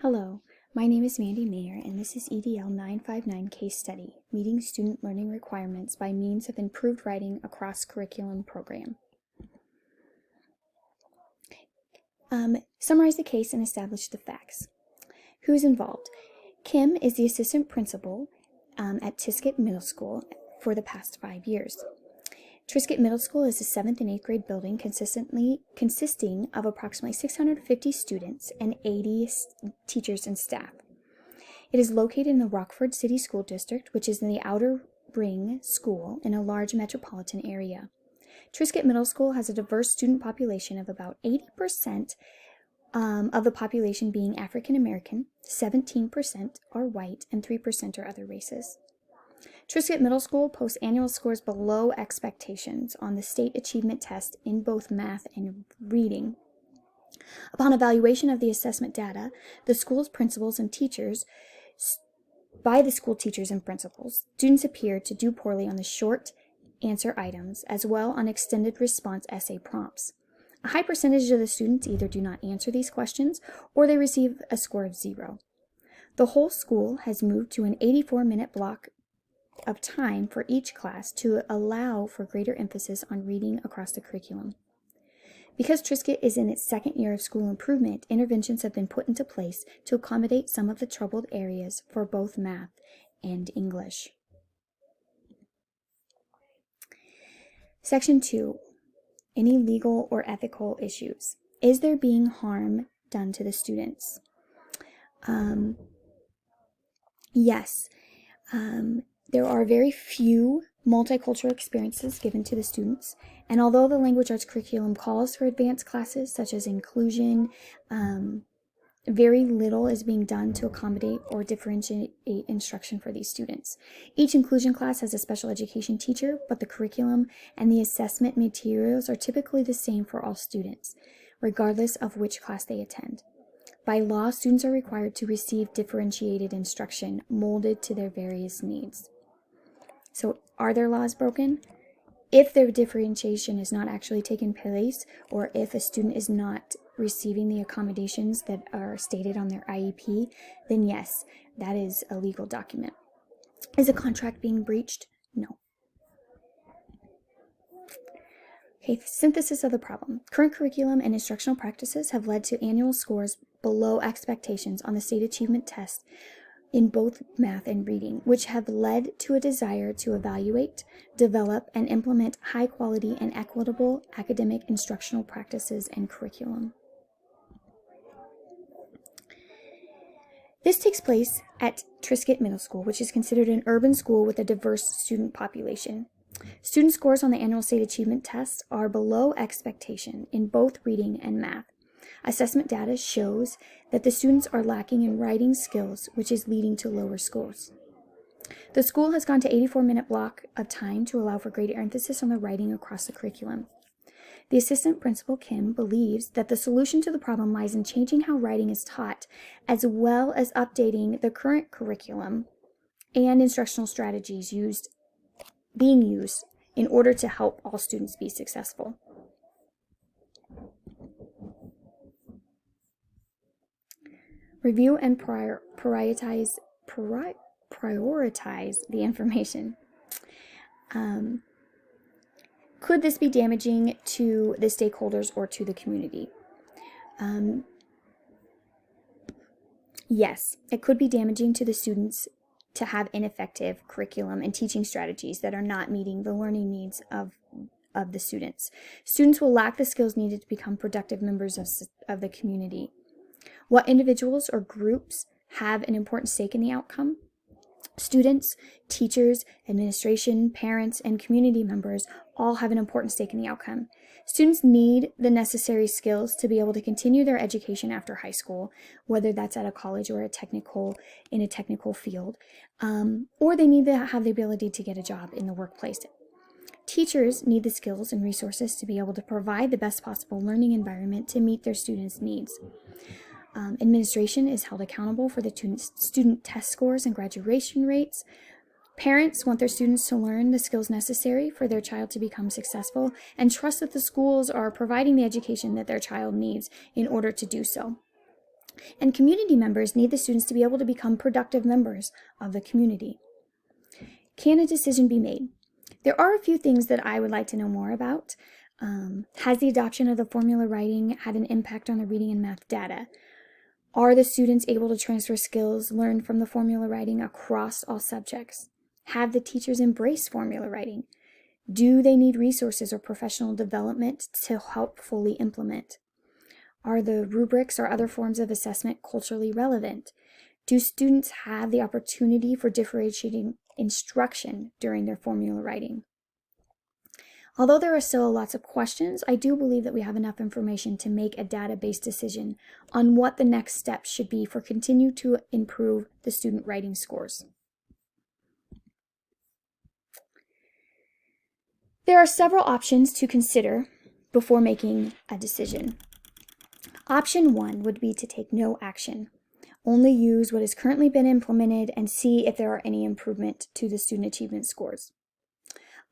Hello, my name is Mandy Mayer, and this is EDL 959 Case Study, Meeting Student Learning Requirements by Means of Improved Writing Across Curriculum Program. Summarize the case and establish the facts. Who's involved? Kim is the assistant principal at Tisket Middle School for the past 5 years. Tisket Middle School is a 7th and 8th grade building consisting of approximately 650 students and 80 teachers and staff. It is located in the Rockford City School District, which is in the Outer Ring School in a large metropolitan area. Tisket Middle School has a diverse student population of about 80% of the population being African American, 17% are white, and 3% are other races. Tisket Middle School posts annual scores below expectations on the state achievement test in both math and reading. Upon evaluation of the assessment data, by the school teachers and principals, students appear to do poorly on the short answer items as well on extended response essay prompts. A high percentage of the students either do not answer these questions or they receive a score of 0. The whole school has moved to an 84-minute block of time for each class to allow for greater emphasis on reading across the curriculum. Because Tisket is in its second year of school improvement, interventions have been put into place to accommodate some of the troubled areas for both math and English. Section 2. Any legal or ethical issues. Is there being harm done to the students? Yes. There are very few multicultural experiences given to the students, and although the language arts curriculum calls for advanced classes such as inclusion, very little is being done to accommodate or differentiate instruction for these students. Each inclusion class has a special education teacher, but the curriculum and the assessment materials are typically the same for all students, regardless of which class they attend. By law, students are required to receive differentiated instruction molded to their various needs. So, are their laws broken? If their differentiation is not actually taking place, or if a student is not receiving the accommodations that are stated on their IEP, then yes, that is a legal document. Is a contract being breached? No. Okay, synthesis of the problem. Current curriculum and instructional practices have led to annual scores below expectations on the state achievement test in both math and reading, which have led to a desire to evaluate, develop, and implement high-quality and equitable academic instructional practices and curriculum. This takes place at Tisket Middle School, which is considered an urban school with a diverse student population. Student scores on the annual state achievement test are below expectation in both reading and math. Assessment data shows that the students are lacking in writing skills, which is leading to lower scores. The school has gone to 84-minute block of time to allow for greater emphasis on the writing across the curriculum. The assistant principal, Kim, believes that the solution to the problem lies in changing how writing is taught, as well as updating the current curriculum and instructional strategies being used in order to help all students be successful. Review and prioritize the information. Could this be damaging to the stakeholders or to the community? Yes, it could be damaging to the students to have ineffective curriculum and teaching strategies that are not meeting the learning needs of the students. Students will lack the skills needed to become productive members of the community. What individuals or groups have an important stake in the outcome? Students, teachers, administration, parents, and community members all have an important stake in the outcome. Students need the necessary skills to be able to continue their education after high school, whether that's at a college or in a technical field, or they need to have the ability to get a job in the workplace. Teachers need the skills and resources to be able to provide the best possible learning environment to meet their students' needs. Administration is held accountable for the student test scores and graduation rates. Parents want their students to learn the skills necessary for their child to become successful and trust that the schools are providing the education that their child needs in order to do so. And community members need the students to be able to become productive members of the community. Can a decision be made? There are a few things that I would like to know more about. Has the adoption of the formula writing had an impact on the reading and math data? Are the students able to transfer skills learned from the formula writing across all subjects? Have the teachers embraced formula writing? Do they need resources or professional development to help fully implement? Are the rubrics or other forms of assessment culturally relevant? Do students have the opportunity for differentiating instruction during their formula writing? Although there are still lots of questions, I do believe that we have enough information to make a data-based decision on what the next steps should be for continue to improve the student writing scores. There are several options to consider before making a decision. Option 1 would be to take no action. Only use what has currently been implemented and see if there are any improvement to the student achievement scores.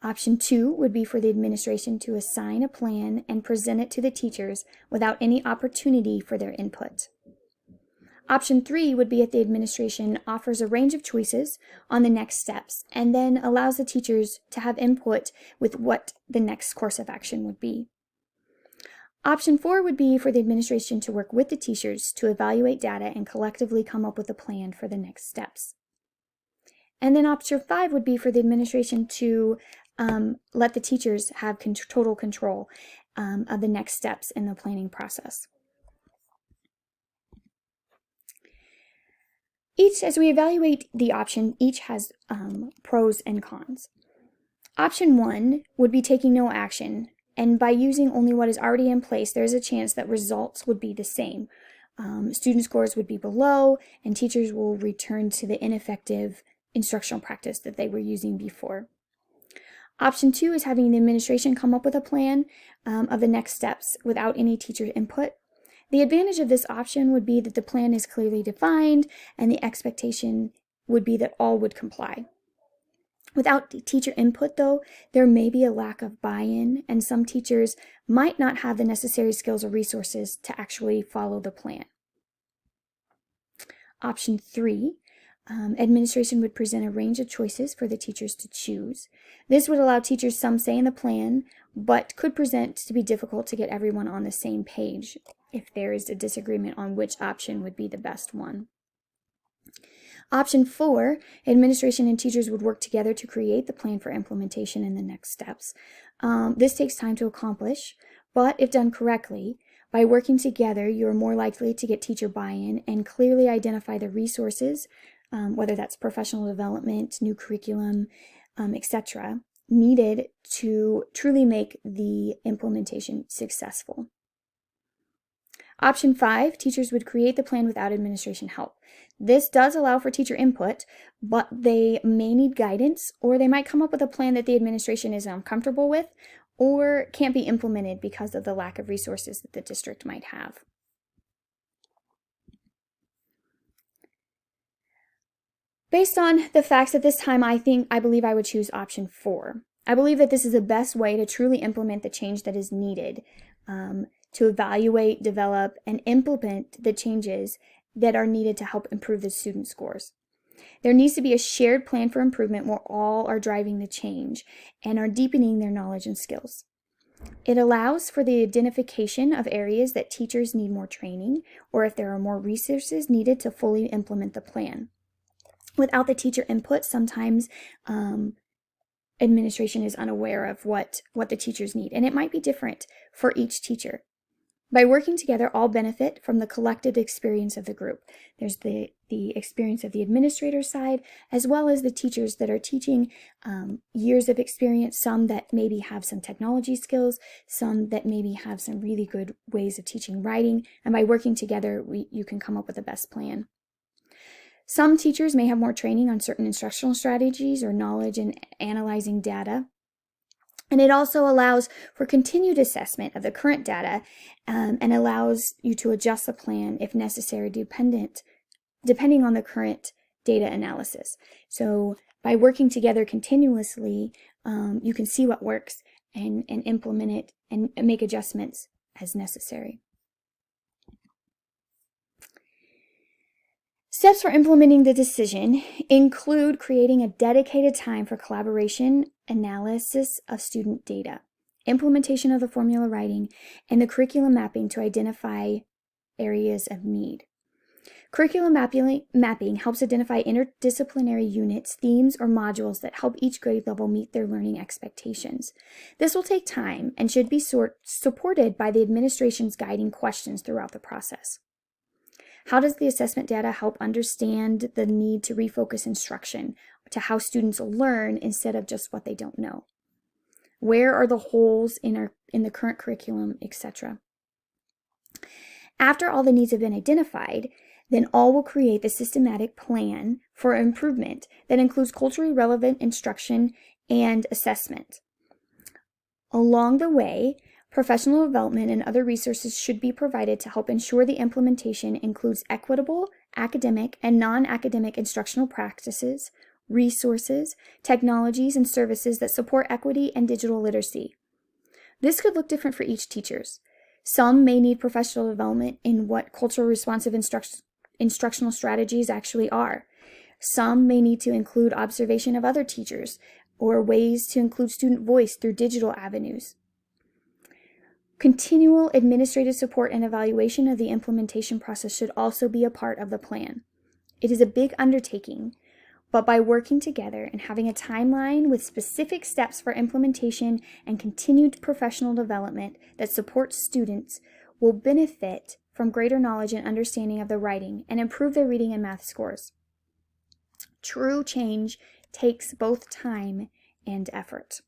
Option 2 would be for the administration to assign a plan and present it to the teachers without any opportunity for their input. Option 3 would be if the administration offers a range of choices on the next steps and then allows the teachers to have input with what the next course of action would be. Option 4 would be for the administration to work with the teachers to evaluate data and collectively come up with a plan for the next steps. And then option 5 would be for the administration to let the teachers have total control of the next steps in the planning process. As we evaluate the option, each has pros and cons. Option 1 would be taking no action, and by using only what is already in place, there's a chance that results would be the same. Student scores would be below, and teachers will return to the ineffective instructional practice that they were using before. Option 2 is having the administration come up with a plan of the next steps without any teacher input. The advantage of this option would be that the plan is clearly defined, and the expectation would be that all would comply. Without teacher input, though, there may be a lack of buy-in, and some teachers might not have the necessary skills or resources to actually follow the plan. Option 3, administration would present a range of choices for the teachers to choose. This would allow teachers some say in the plan, but could present to be difficult to get everyone on the same page if there is a disagreement on which option would be the best one. Option 4, administration and teachers would work together to create the plan for implementation and the next steps. This takes time to accomplish, but if done correctly, by working together, you are more likely to get teacher buy-in and clearly identify the resources, whether that's professional development, new curriculum, etc., needed to truly make the implementation successful. Option 5, teachers would create the plan without administration help. This does allow for teacher input, but they may need guidance, or they might come up with a plan that the administration is uncomfortable with or can't be implemented because of the lack of resources that the district might have. Based on the facts at this time, I believe I would choose option 4. I believe that this is the best way to truly implement the change that is needed, to evaluate, develop, and implement the changes that are needed to help improve the student scores. There needs to be a shared plan for improvement where all are driving the change and are deepening their knowledge and skills. It allows for the identification of areas that teachers need more training, or if there are more resources needed to fully implement the plan. Without the teacher input, sometimes administration is unaware of what the teachers need, and it might be different for each teacher. By working together, all benefit from the collective experience of the group. There's the experience of the administrator side, as well as the teachers that are teaching, years of experience, some that maybe have some technology skills, some that maybe have some really good ways of teaching writing, and by working together, you can come up with the best plan. Some teachers may have more training on certain instructional strategies or knowledge in analyzing data. And it also allows for continued assessment of the current data and allows you to adjust the plan if necessary, depending on the current data analysis. So by working together continuously, you can see what works and implement it and make adjustments as necessary. Steps for implementing the decision include creating a dedicated time for collaboration, analysis of student data, implementation of the formula writing, and the curriculum mapping to identify areas of need. Curriculum mapping helps identify interdisciplinary units, themes, or modules that help each grade level meet their learning expectations. This will take time and should be supported by the administration's guiding questions throughout the process. How does the assessment data help understand the need to refocus instruction to how students learn instead of just what they don't know? Where are the holes in the current curriculum, etc.? After all the needs have been identified, then all will create the systematic plan for improvement that includes culturally relevant instruction and assessment. Along the way, professional development and other resources should be provided to help ensure the implementation includes equitable, academic, and non-academic instructional practices, resources, technologies, and services that support equity and digital literacy. This could look different for each teacher. Some may need professional development in what culturally responsive instructional strategies actually are. Some may need to include observation of other teachers or ways to include student voice through digital avenues. Continual administrative support and evaluation of the implementation process should also be a part of the plan. It is a big undertaking, but by working together and having a timeline with specific steps for implementation and continued professional development that supports students will benefit from greater knowledge and understanding of the writing and improve their reading and math scores. True change takes both time and effort.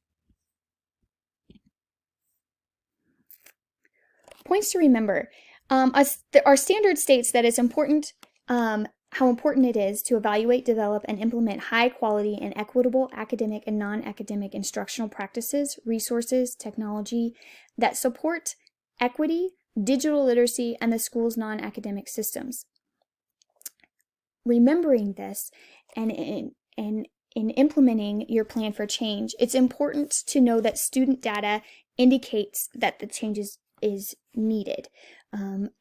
Points to remember. Our standard states that it's important how important it is to evaluate, develop, and implement high-quality and equitable academic and non-academic instructional practices, resources, technology that support equity, digital literacy, and the school's non-academic systems. Remembering this and in implementing your plan for change, it's important to know that student data indicates that the changes is needed.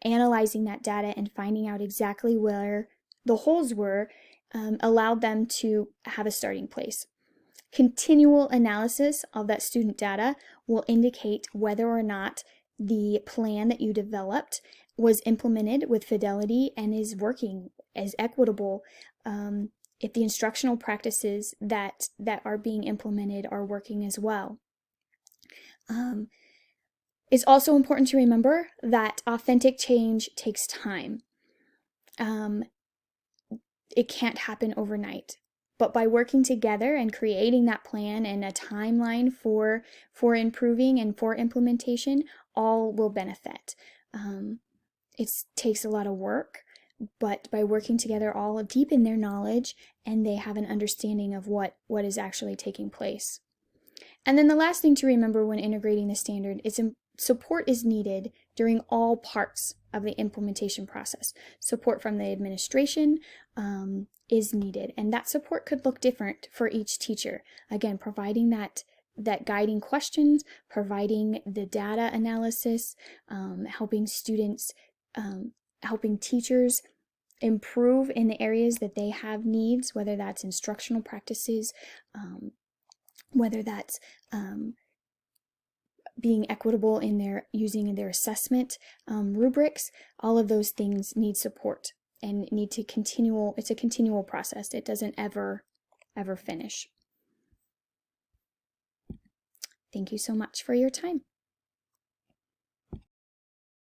Analyzing that data and finding out exactly where the holes were allowed them to have a starting place. Continual analysis of that student data will indicate whether or not the plan that you developed was implemented with fidelity and is working as equitable, if the instructional practices that are being implemented are working as well. It's also important to remember that authentic change takes time. It can't happen overnight. But by working together and creating that plan and a timeline for improving and for implementation, all will benefit. It takes a lot of work, but by working together, all deepen their knowledge and they have an understanding of what is actually taking place. And then the last thing to remember when integrating the standard is support is needed during all parts of the implementation process. Support from the administration is needed, and that support could look different for each teacher. Again, providing that guiding questions, providing the data analysis, helping students, helping teachers improve in the areas that they have needs, whether that's instructional practices, whether that's being equitable in using their assessment rubrics. All of those things need support and need to it's a continual process. It doesn't ever finish. Thank you so much for your time.